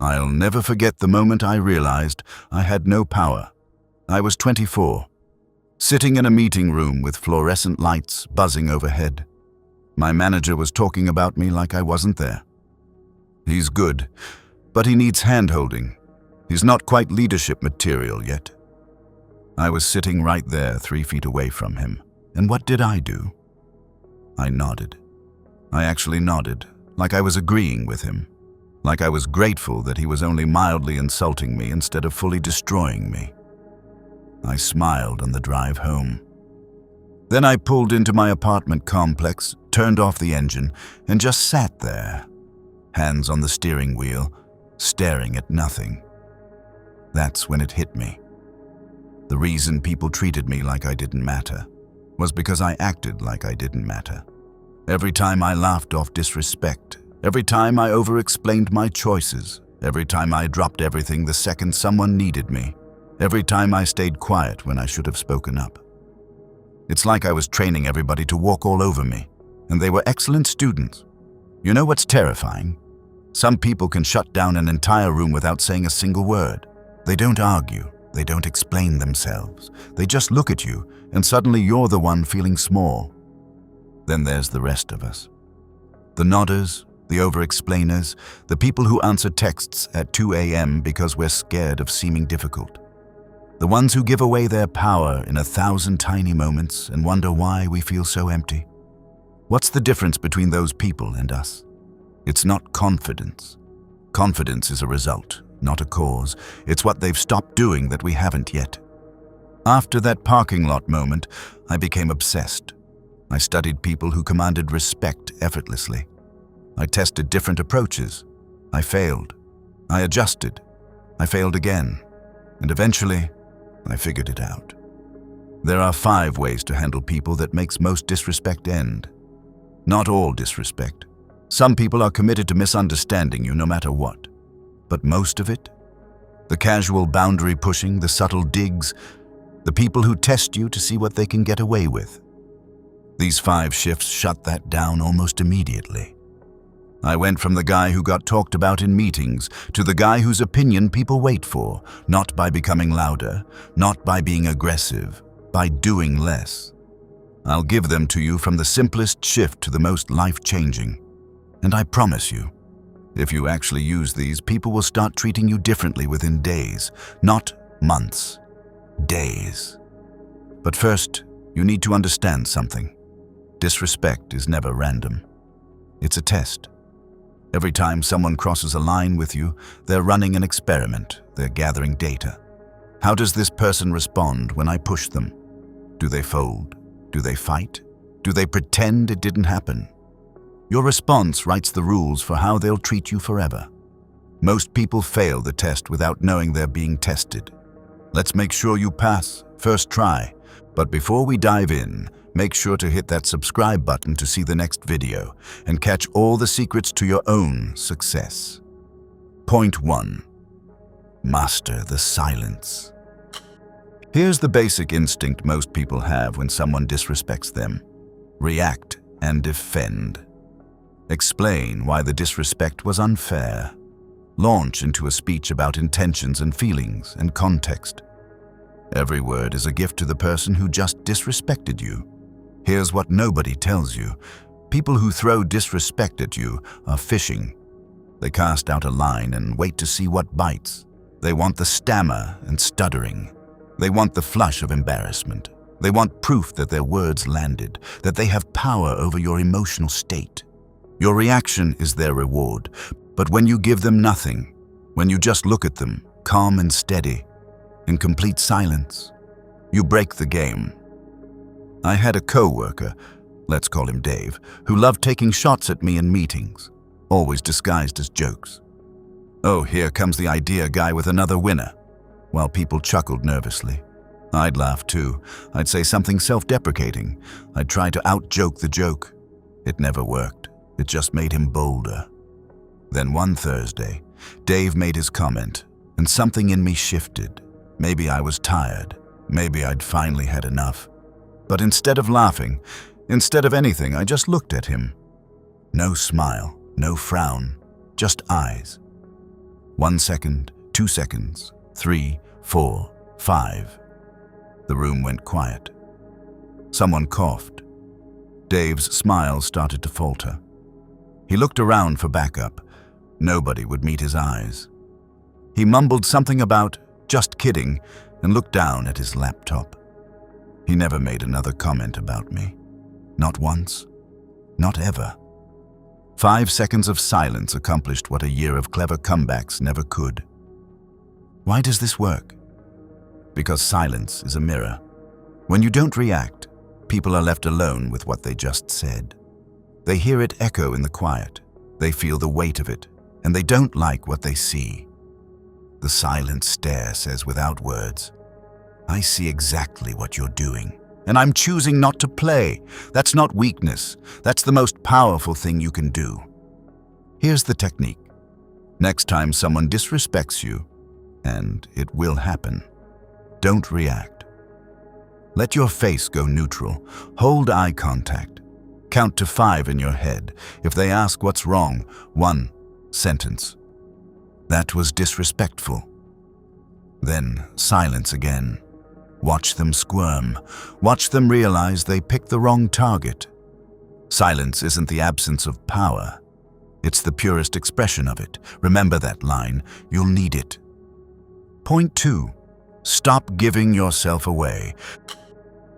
I'll never forget the moment I realized I had no power. I was 24, sitting in a meeting room with fluorescent lights buzzing overhead. My manager was talking about me like I wasn't there. He's good, but he needs hand-holding. He's not quite leadership material yet. I was sitting right there, 3 feet away from him. And what did I do? I nodded. I actually nodded, like I was agreeing with him. Like I was grateful that he was only mildly insulting me instead of fully destroying me. I smiled on the drive home. Then I pulled into my apartment complex, turned off the engine, and just sat there, hands on the steering wheel, staring at nothing. That's when it hit me. The reason people treated me like I didn't matter was because I acted like I didn't matter. Every time I laughed off disrespect, every time I over-explained my choices, every time I dropped everything the second someone needed me, every time I stayed quiet when I should have spoken up. It's like I was training everybody to walk all over me, and they were excellent students. You know what's terrifying? Some people can shut down an entire room without saying a single word. They don't argue, they don't explain themselves. They just look at you, and suddenly you're the one feeling small. Then there's the rest of us. The nodders, the over-explainers, the people who answer texts at 2 a.m. because we're scared of seeming difficult. The ones who give away their power in 1,000 tiny moments and wonder why we feel so empty. What's the difference between those people and us? It's not confidence. Confidence is a result, not a cause. It's what they've stopped doing that we haven't yet. After that parking lot moment, I became obsessed. I studied people who commanded respect effortlessly. I tested different approaches. I failed. I adjusted. I failed again. And eventually, I figured it out. There are 5 ways to handle people that makes most disrespect end. Not all disrespect. Some people are committed to misunderstanding you no matter what. But most of it? The casual boundary pushing, the subtle digs, the people who test you to see what they can get away with. These 5 shifts shut that down almost immediately. I went from the guy who got talked about in meetings to the guy whose opinion people wait for, not by becoming louder, not by being aggressive, by doing less. I'll give them to you from the simplest shift to the most life-changing. And I promise you, if you actually use these, people will start treating you differently within days, not months, days. But first, you need to understand something. Disrespect is never random. It's a test. Every time someone crosses a line with you, they're running an experiment, they're gathering data. How does this person respond when I push them? Do they fold? Do they fight? Do they pretend it didn't happen? Your response writes the rules for how they'll treat you forever. Most people fail the test without knowing they're being tested. Let's make sure you pass, first try. But before we dive in, make sure to hit that subscribe button to see the next video and catch all the secrets to your own success. Point 1. Master the silence. Here's the basic instinct most people have when someone disrespects them. React and defend. Explain why the disrespect was unfair. Launch into a speech about intentions and feelings and context. Every word is a gift to the person who just disrespected you. Here's what nobody tells you. People who throw disrespect at you are fishing. They cast out a line and wait to see what bites. They want the stammer and stuttering. They want the flush of embarrassment. They want proof that their words landed, that they have power over your emotional state. Your reaction is their reward, but when you give them nothing, when you just look at them, calm and steady, in complete silence, you break the game. I had a co-worker, let's call him Dave, who loved taking shots at me in meetings, always disguised as jokes. Oh, here comes the idea guy with another winner, while people chuckled nervously. I'd laugh too. I'd say something self-deprecating. I'd try to out-joke the joke. It never worked. It just made him bolder. Then one Thursday, Dave made his comment, and something in me shifted. Maybe I was tired. Maybe I'd finally had enough. But instead of laughing, instead of anything, I just looked at him. No smile, no frown, just eyes. 1 second, 2 seconds, 3, 4, 5. The room went quiet. Someone coughed. Dave's smile started to falter. He looked around for backup. Nobody would meet his eyes. He mumbled something about "just kidding" and looked down at his laptop. He never made another comment about me. Not once. Not ever. 5 seconds of silence accomplished what a year of clever comebacks never could. Why does this work? Because silence is a mirror. When you don't react, people are left alone with what they just said. They hear it echo in the quiet. They feel the weight of it, and they don't like what they see. The silent stare says without words, "I see exactly what you're doing, and I'm choosing not to play." That's not weakness. That's the most powerful thing you can do. Here's the technique. Next time someone disrespects you, and it will happen, don't react. Let your face go neutral. Hold eye contact. Count to 5 in your head. If they ask what's wrong, 1 sentence. "That was disrespectful." Then silence again. Watch them squirm. Watch them realize they picked the wrong target. Silence isn't the absence of power. It's the purest expression of it. Remember that line. You'll need it. Point 2. Stop giving yourself away.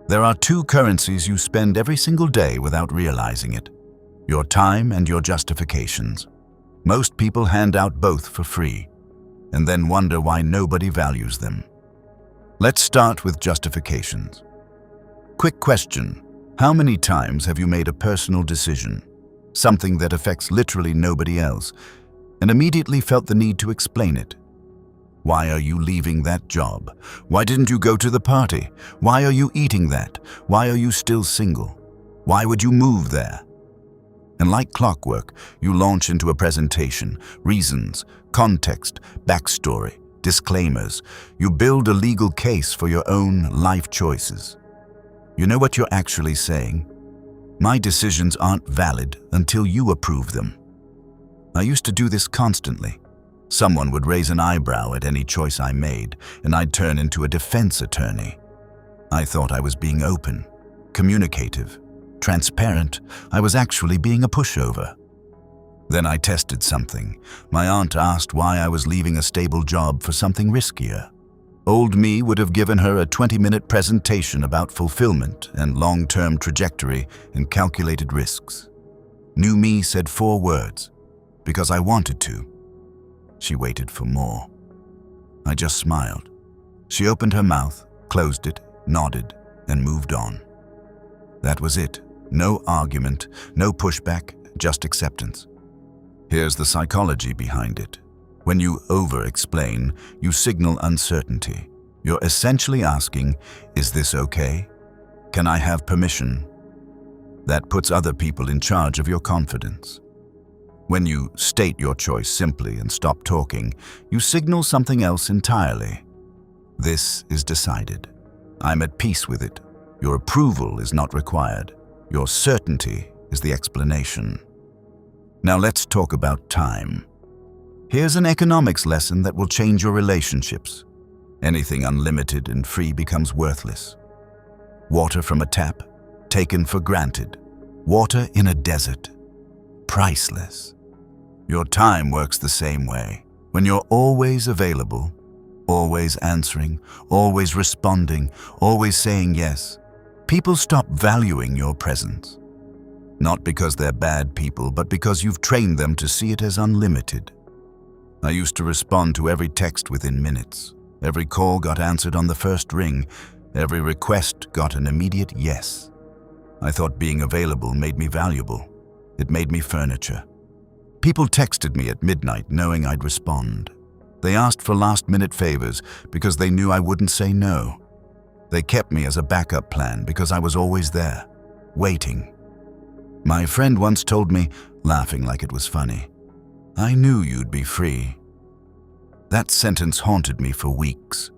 There are 2 currencies you spend every single day without realizing it: your time and your justifications. Most people hand out both for free, and then wonder why nobody values them. Let's start with justifications. Quick question. How many times have you made a personal decision, something that affects literally nobody else, and immediately felt the need to explain it? Why are you leaving that job? Why didn't you go to the party? Why are you eating that? Why are you still single? Why would you move there? And like clockwork, you launch into a presentation, reasons, context, backstory, disclaimers. You build a legal case for your own life choices. You know what you're actually saying? My decisions aren't valid until you approve them. I used to do this constantly. Someone would raise an eyebrow at any choice I made, and I'd turn into a defense attorney. I thought I was being open, communicative, transparent. I was actually being a pushover. Then I tested something. My aunt asked why I was leaving a stable job for something riskier. Old me would have given her a 20-minute presentation about fulfillment and long-term trajectory and calculated risks. New me said 4 words, "because I wanted to." She waited for more. I just smiled. She opened her mouth, closed it, nodded, and moved on. That was it. No argument, no pushback, just acceptance. Here's the psychology behind it. When you over-explain, you signal uncertainty. You're essentially asking, "Is this okay? Can I have permission?" That puts other people in charge of your confidence. When you state your choice simply and stop talking, you signal something else entirely. This is decided. I'm at peace with it. Your approval is not required. Your certainty is the explanation. Now let's talk about time. Here's an economics lesson that will change your relationships. Anything unlimited and free becomes worthless. Water from a tap, taken for granted. Water in a desert, priceless. Your time works the same way. When you're always available, always answering, always responding, always saying yes, people stop valuing your presence. Not because they're bad people, but because you've trained them to see it as unlimited. I used to respond to every text within minutes. Every call got answered on the first ring. Every request got an immediate yes. I thought being available made me valuable. It made me furniture. People texted me at midnight knowing I'd respond. They asked for last-minute favors because they knew I wouldn't say no. They kept me as a backup plan because I was always there, waiting. My friend once told me, laughing like it was funny, "I knew you'd be free." That sentence haunted me for weeks.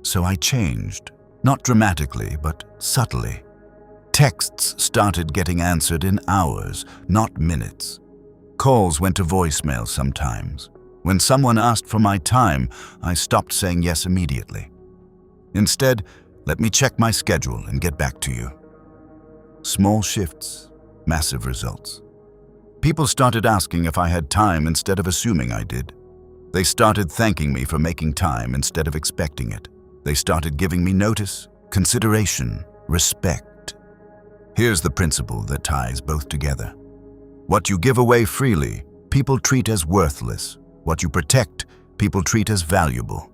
So I changed, not dramatically, but subtly. Texts started getting answered in hours, not minutes. Calls went to voicemail sometimes. When someone asked for my time, I stopped saying yes immediately. Instead, let me check my schedule and get back to you. Small shifts, massive results. People started asking if I had time instead of assuming I did. They started thanking me for making time instead of expecting it. They started giving me notice, consideration, respect. Here's the principle that ties both together. What you give away freely, people treat as worthless. What you protect, people treat as valuable.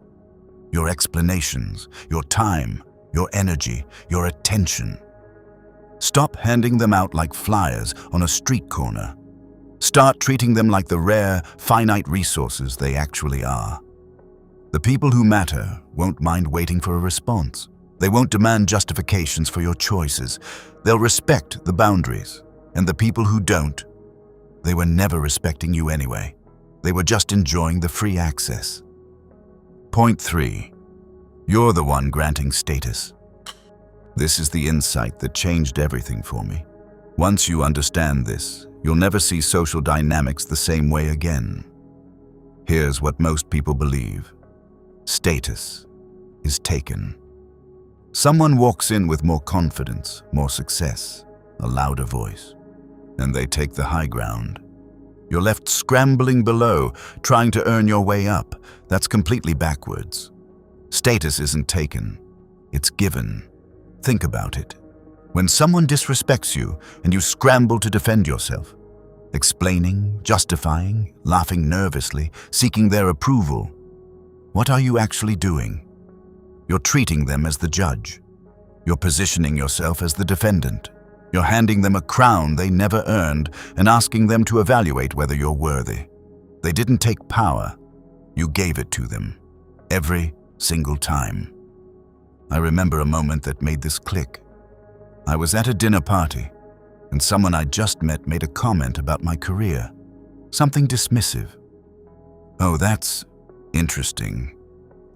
Your explanations, your time, your energy, your attention. Stop handing them out like flyers on a street corner. Start treating them like the rare, finite resources they actually are. The people who matter won't mind waiting for a response. They won't demand justifications for your choices. They'll respect the boundaries. And the people who don't, they were never respecting you anyway. They were just enjoying the free access. Point 3. You're the one granting status. This is the insight that changed everything for me. Once you understand this, you'll never see social dynamics the same way again. Here's what most people believe. Status is taken. Someone walks in with more confidence, more success, a louder voice, and they take the high ground. You're left scrambling below, trying to earn your way up. That's completely backwards. Status isn't taken, it's given. Think about it. When someone disrespects you and you scramble to defend yourself, explaining, justifying, laughing nervously, seeking their approval, what are you actually doing? You're treating them as the judge. You're positioning yourself as the defendant. You're handing them a crown they never earned and asking them to evaluate whether you're worthy. They didn't take power. You gave it to them. Every single time. I remember a moment that made this click. I was at a dinner party, and someone I'd just met made a comment about my career. Something dismissive. Oh, that's interesting.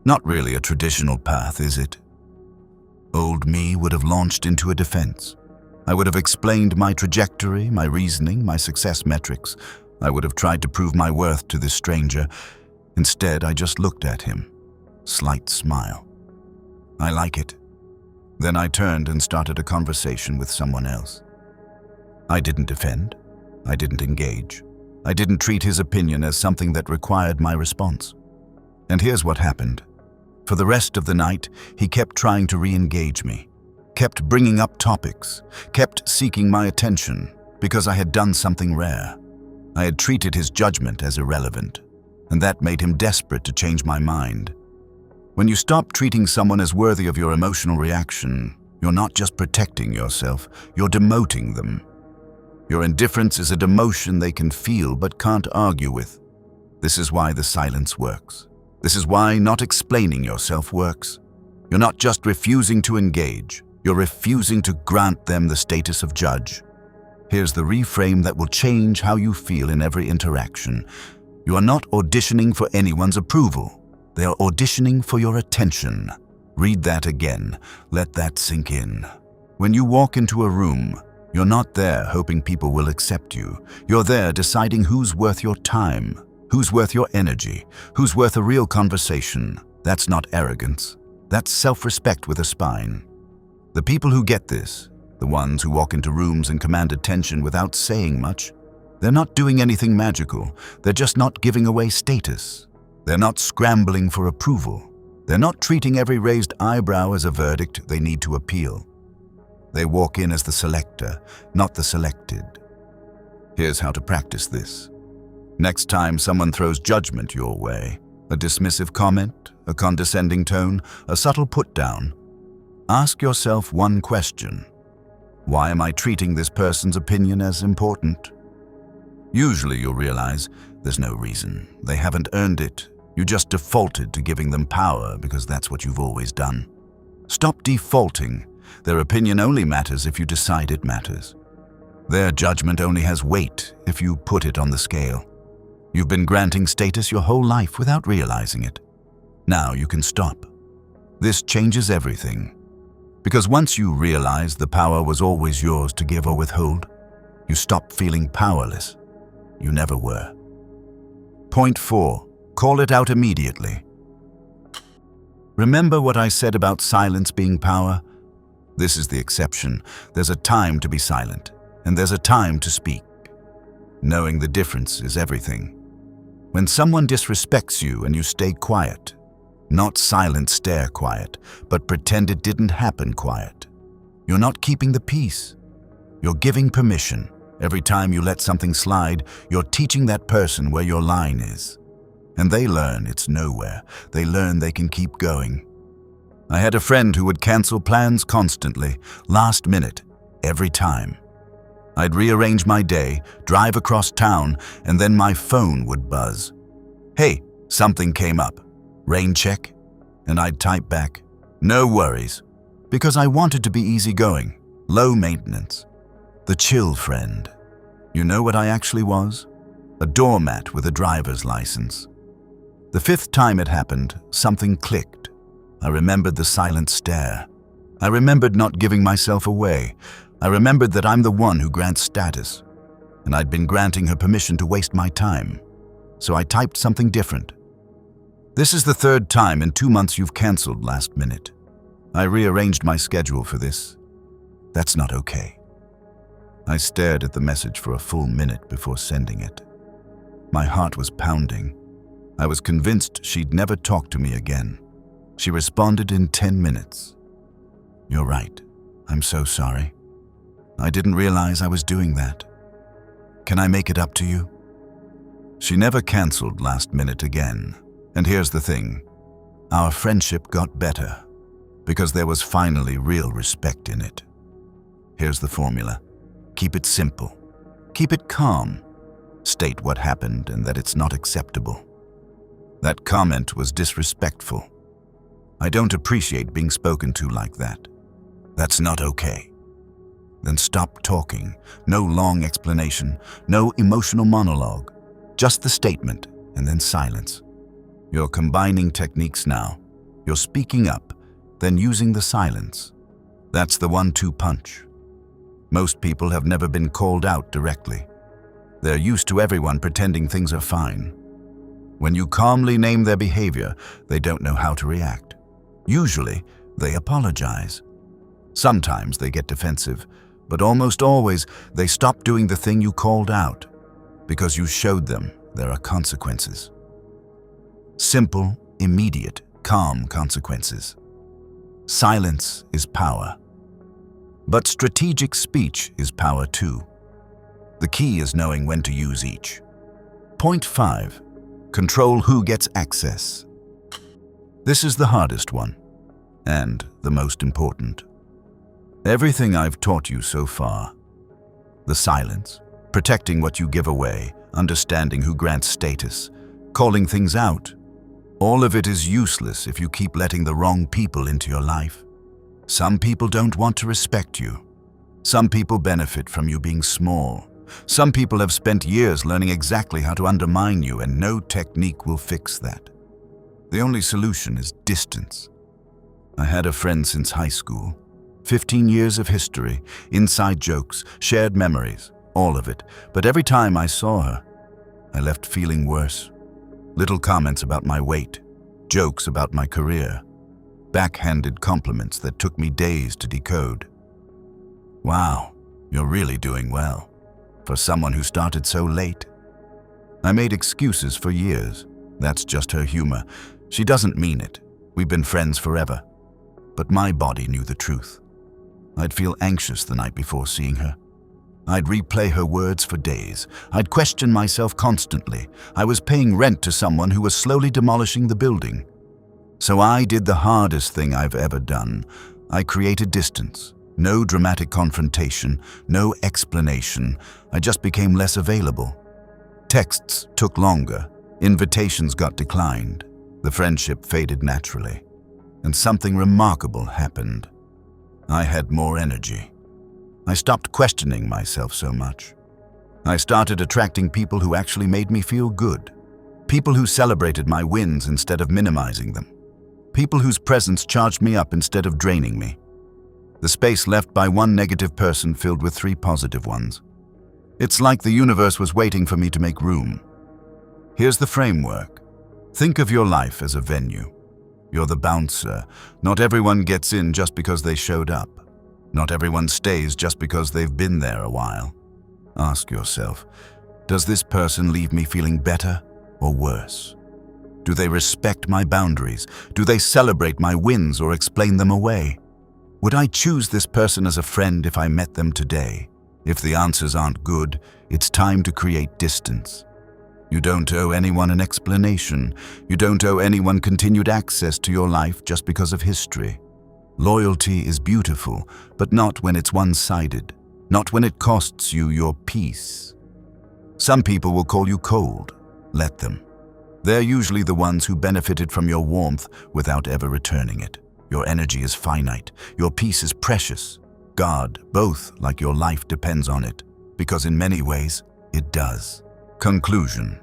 Not really a traditional path, is it? Old me would have launched into a defense. I would have explained my trajectory, my reasoning, my success metrics. I would have tried to prove my worth to this stranger. Instead, I just looked at him. Slight smile. I like it. Then I turned and started a conversation with someone else. I didn't defend. I didn't engage. I didn't treat his opinion as something that required my response. And here's what happened. For the rest of the night, he kept trying to re-engage me, kept bringing up topics, kept seeking my attention because I had done something rare. I had treated his judgment as irrelevant, and that made him desperate to change my mind. When you stop treating someone as worthy of your emotional reaction, you're not just protecting yourself, you're demoting them. Your indifference is a demotion they can feel but can't argue with. This is why the silence works. This is why not explaining yourself works. You're not just refusing to engage, you're refusing to grant them the status of judge. Here's the reframe that will change how you feel in every interaction. You are not auditioning for anyone's approval. They are auditioning for your attention. Read that again. Let that sink in. When you walk into a room, you're not there hoping people will accept you. You're there deciding who's worth your time, who's worth your energy, who's worth a real conversation. That's not arrogance. That's self-respect with a spine. The people who get this, the ones who walk into rooms and command attention without saying much, they're not doing anything magical. They're just not giving away status. They're not scrambling for approval. They're not treating every raised eyebrow as a verdict they need to appeal. They walk in as the selector, not the selected. Here's how to practice this. Next time someone throws judgment your way, a dismissive comment, a condescending tone, a subtle put-down, ask yourself one question. Why am I treating this person's opinion as important? Usually you'll realize there's no reason. They haven't earned it. You just defaulted to giving them power because that's what you've always done. Stop defaulting. Their opinion only matters if you decide it matters. Their judgment only has weight if you put it on the scale. You've been granting status your whole life without realizing it. Now you can stop. This changes everything. Because once you realize the power was always yours to give or withhold, you stop feeling powerless. You never were. Point 4. Call it out immediately. Remember what I said about silence being power? This is the exception. There's a time to be silent, and there's a time to speak. Knowing the difference is everything. When someone disrespects you and you stay quiet, not silent stare quiet, but pretend it didn't happen quiet, you're not keeping the peace. You're giving permission. Every time you let something slide, you're teaching that person where your line is. And they learn it's nowhere. They learn they can keep going. I had a friend who would cancel plans constantly, last minute, every time. I'd rearrange my day, drive across town, and then my phone would buzz. Hey, something came up. Rain check? And I'd type back, no worries, because I wanted to be easygoing, low maintenance. The chill friend. You know what I actually was? A doormat with a driver's license. The fifth time it happened, something clicked. I remembered the silent stare. I remembered not giving myself away. I remembered that I'm the one who grants status. And I'd been granting her permission to waste my time. So I typed something different. This is the third time in 2 months you've canceled last minute. I rearranged my schedule for this. That's not okay. I stared at the message for a full minute before sending it. My heart was pounding. I was convinced she'd never talk to me again. She responded in 10 minutes. You're right. I'm so sorry. I didn't realize I was doing that. Can I make it up to you? She never canceled last minute again. And here's the thing. Our friendship got better because there was finally real respect in it. Here's the formula. Keep it simple. Keep it calm. State what happened and that it's not acceptable. That comment was disrespectful. I don't appreciate being spoken to like that. That's not okay. Then stop talking. No long explanation, no emotional monologue. Just the statement and then silence. You're combining techniques now. You're speaking up, then using the silence. That's the 1-2 punch. Most people have never been called out directly. They're used to everyone pretending things are fine. When you calmly name their behavior, they don't know how to react. Usually, they apologize. Sometimes they get defensive, but almost always they stop doing the thing you called out because you showed them there are consequences. Simple, immediate, calm consequences. Silence is power. But strategic speech is power too. The key is knowing when to use each. Point 5. Control who gets access. This is the hardest one, and the most important. Everything I've taught you so far, the silence, protecting what you give away, understanding who grants status, calling things out, all of it is useless if you keep letting the wrong people into your life. Some people don't want to respect you. Some people benefit from you being small. Some people have spent years learning exactly how to undermine you, and no technique will fix that. The only solution is distance. I had a friend since high school. 15 years of history, inside jokes, shared memories, all of it. But every time I saw her, I left feeling worse. Little comments about my weight, jokes about my career, backhanded compliments that took me days to decode. Wow, you're really doing well. For someone who started so late. I made excuses for years. That's just her humor. She doesn't mean it. We've been friends forever. But my body knew the truth. I'd feel anxious the night before seeing her. I'd replay her words for days. I'd question myself constantly. I was paying rent to someone who was slowly demolishing the building. So I did the hardest thing I've ever done. I created distance. No dramatic confrontation, no explanation. I just became less available. Texts took longer. Invitations got declined. The friendship faded naturally. And something remarkable happened. I had more energy. I stopped questioning myself so much. I started attracting people who actually made me feel good. People who celebrated my wins instead of minimizing them. People whose presence charged me up instead of draining me. The space left by one negative person filled with 3 positive ones. It's like the universe was waiting for me to make room. Here's the framework. Think of your life as a venue. You're the bouncer. Not everyone gets in just because they showed up. Not everyone stays just because they've been there a while. Ask yourself, does this person leave me feeling better or worse? Do they respect my boundaries? Do they celebrate my wins or explain them away? Would I choose this person as a friend if I met them today? If the answers aren't good, it's time to create distance. You don't owe anyone an explanation. You don't owe anyone continued access to your life just because of history. Loyalty is beautiful, but not when it's one-sided, not when it costs you your peace. Some people will call you cold. Let them. They're usually the ones who benefited from your warmth without ever returning it. Your energy is finite. Your peace is precious. Guard both like your life depends on it, because in many ways, it does. Conclusion.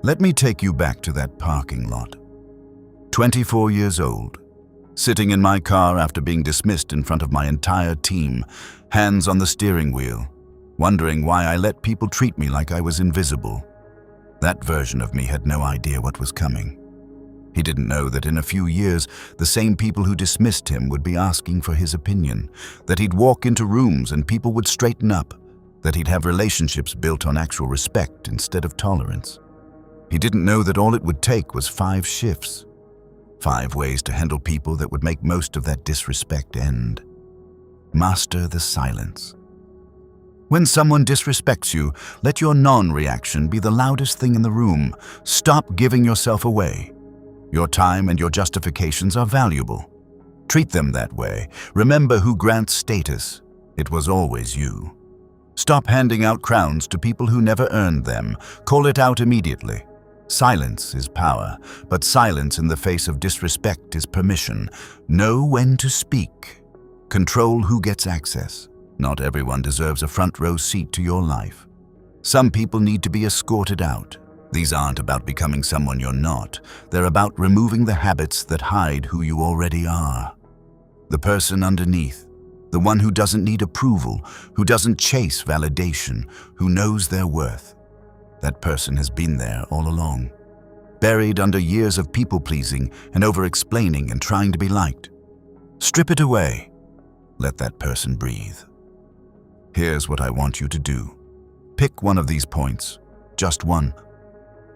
Let me take you back to that parking lot. 24 years old, sitting in my car after being dismissed in front of my entire team, hands on the steering wheel, wondering why I let people treat me like I was invisible. That version of me had no idea what was coming. He didn't know that in a few years, the same people who dismissed him would be asking for his opinion, that he'd walk into rooms and people would straighten up, that he'd have relationships built on actual respect instead of tolerance. He didn't know that all it would take was 5 shifts, 5 ways to handle people that would make most of that disrespect end. Master the silence. When someone disrespects you, let your non-reaction be the loudest thing in the room. Stop giving yourself away. Your time and your justifications are valuable. Treat them that way. Remember who grants status. It was always you. Stop handing out crowns to people who never earned them. Call it out immediately. Silence is power, but silence in the face of disrespect is permission. Know when to speak. Control who gets access. Not everyone deserves a front row seat to your life. Some people need to be escorted out. These aren't about becoming someone you're not. They're about removing the habits that hide who you already are. The person underneath. The one who doesn't need approval, who doesn't chase validation, who knows their worth. That person has been there all along, buried under years of people-pleasing and over-explaining and trying to be liked. Strip it away. Let that person breathe. Here's what I want you to do. Pick one of these points, just one.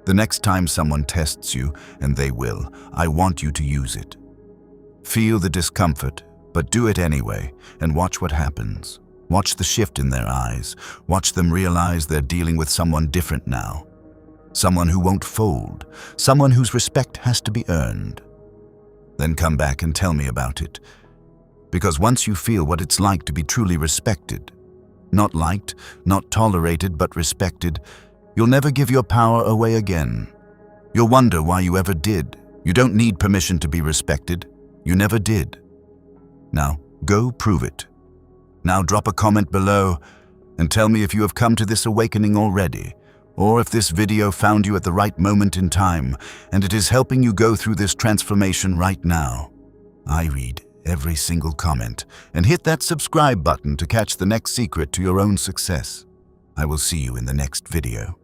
The next time someone tests you, and they will, I want you to use it. Feel the discomfort, but do it anyway, and watch what happens. Watch the shift in their eyes. Watch them realize they're dealing with someone different now. Someone who won't fold. Someone whose respect has to be earned. Then come back and tell me about it. Because once you feel what it's like to be truly respected, not liked, not tolerated, but respected, you'll never give your power away again. You'll wonder why you ever did. You don't need permission to be respected. You never did. Now, go prove it. Now drop a comment below and tell me if you have come to this awakening already, or if this video found you at the right moment in time and it is helping you go through this transformation right now. I read every single comment, and hit that subscribe button to catch the next secret to your own success. I will see you in the next video.